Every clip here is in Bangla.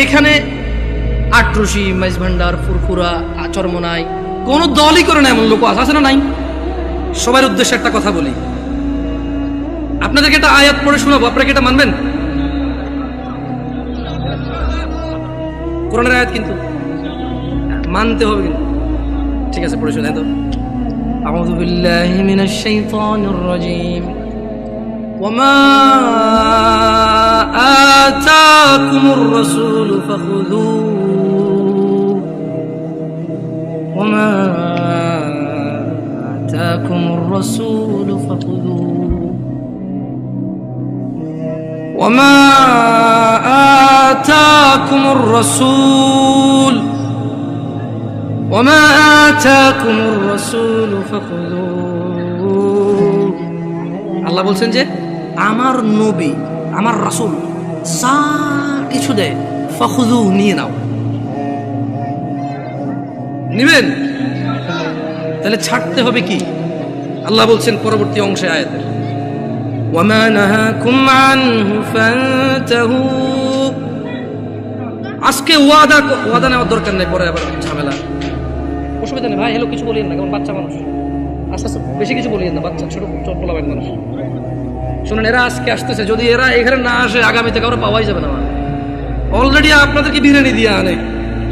এখানে আটরশি, মাইজভান্ডার, ফুরফুরা, চরমনাই কোন দলই করে না এমন লোক আছে না? নাই। সবার উদ্দেশ্যে একটা কথা বলি, আপনাদেরকে একটা আয়াত পড়ে শোনাবো, আপনারা কি এটা মানবেন? কোরআনের আয়াত কিন্তু মানতে হবে কিন্তু। ঠিক আছে, পড়ে শোনাই তো। আউযু বিল্লাহি মিনাশ শাইতানির রাজীম। ওয়ামা আতাকুমুর রাসূলু ফাখুযুহু ওয়ামা আতাকুমুর রাসূলু ফাখুযুহু ওয়ামা আতাকুমুর রাসূল ওয়ামা আতাকুমুর রাসূলু ফাখুযুহু। আল্লাহ বলছেন যে আমার নবী, আমার রাসূল যা কিছু দেয় ফাখুযুহু, নিয়ে নাও। নিবেন? তাহলে ছাড়তে হবে কি? আল্লাহ বলছেন পরবর্তী অংশে আয়াতে, ওয়ামা নাহাকুম আনহু ফান্তাহু। আজকে ওয়াদা নেওয়ার দরকার নেই, পরে আবার ঝামেলা। অসুবিধা নেই ভাই, হ্যালো কিছু বলিয়েন না, কারণ বাচ্চা মানুষ, আস্তে আস্তে বেশি কিছু বলিয়েন না, বাচ্চা ছোট ছোট পোলাবেন মানুষ। শুনুন, এরা আজকে আসতেছে, যদি এরা এখানে না আসে আগামীতে কারো পাওয়াই যাবে না। অলরেডি আপনাদেরকে বিরিয়ানি দিয়ে আনে,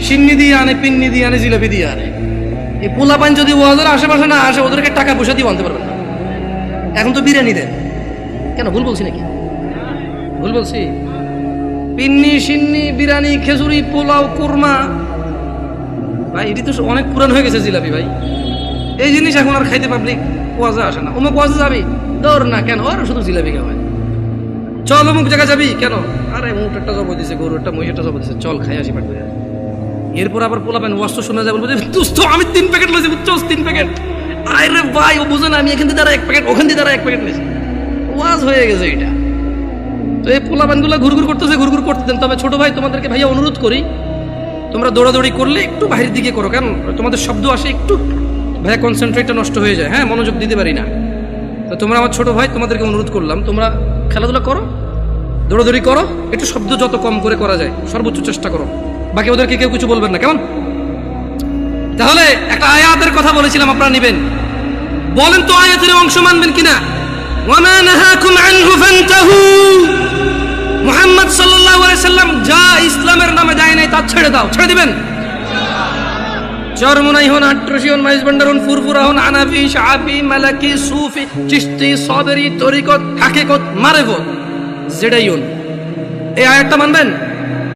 সিন্নি দিয়ে আনে, পিন্নি দিয়ে আনে, জিলাপি দিয়ে আনে। এই পোলাপান যদি ওয়াদের আশেপাশে না আসে, ওদেরকে টাকা পয়সা দিয়ে আনতে পারবেন না। এখন তো বিরিয়ানি দেন, কেন ভুল বলছি নাকি? ভুল বলছি? পিন্নি, সিন্নি, বিরিয়ানি, খেজুরি, পোলাও, কোরমা, ভাই এটি তো অনেক পুরান হয়ে গেছে জিলাপি ভাই। এই জিনিস এখন আর খাইতে পাবলিক ওয়াজে আসে না। অমুক ওয়াজে যাবি, দৌড় না, কেন? আর শুধু জিলাপি খাওয়ায়। চল অমুক জায়গা যাবি, কেন? আরে উটেরটা জব দিছে, গরুরটা, মহিষটা জব দিছে, চল খাই আসি পাঠ করে। এরপর আবার পোলাবেন ওয়াজ তো শোনা যায়, বলবো যে দোস্ত আমি 3 প্যাকেট লইছি, বুঝছস? 3 প্যাকেট। আরে ভাই ও বুঝো না, আমি এখান থেকে তারা 1 প্যাকেট, ওখান থেকে তারা 1 প্যাকেট লইছি। ওয়াজ হয়ে গেছে এটা। তো এই পোলাপানগুলো ঘুরঘুর করতেছে, ঘুরঘুর করতে দেন। তবে ছোট ভাই তোমাদেরকে ভাইয়া অনুরোধ করি, তোমরা দৌড়াদৌড়ি করলে একটু বাইরের দিকে করো, কারণ তোমাদের শব্দ আসে, একটু ভাইয়া কনসেন্ট্রেটটা নষ্ট হয়ে যায়। হ্যাঁ, মনোযোগ দিতে পারি না। তো তোমরা আমার ছোট ভাই, তোমাদেরকে অনুরোধ করলাম, তোমরা খেলাধুলা করো, দৌড়াদৌড়ি করো, একটু শব্দ যত কম করে করা যায় সর্বোচ্চ চেষ্টা করো। বাকি ওদেরকে কেউ কিছু বলবেন না, কেমন? তাহলে একটা আয়াতের কথা বলেছিলাম, আপনারা নিবেন। বলেন তো আয়াতের অংশ মানবেন কিনা? ওয়ামা নাহাকুম আনহু ফান্তাহু। মুহাম্মদ সাল্লাল্লাহু আলাইহি সাল্লাম যা ইসলামের নামে দেয় নাই তা ছেড়ে দাও, ছেড়ে দিবেন? চরমনাই হন, আটরশি হন, মাইজভান্ডার হন, ফুরফুরা হন, হানাফি, শাফি, মালিকি, সুফি, চিশতি, সাবরি, তরিকত, হাকিকত, মারিফত, যেটাই হন, এই আয়াতটা মানবেন?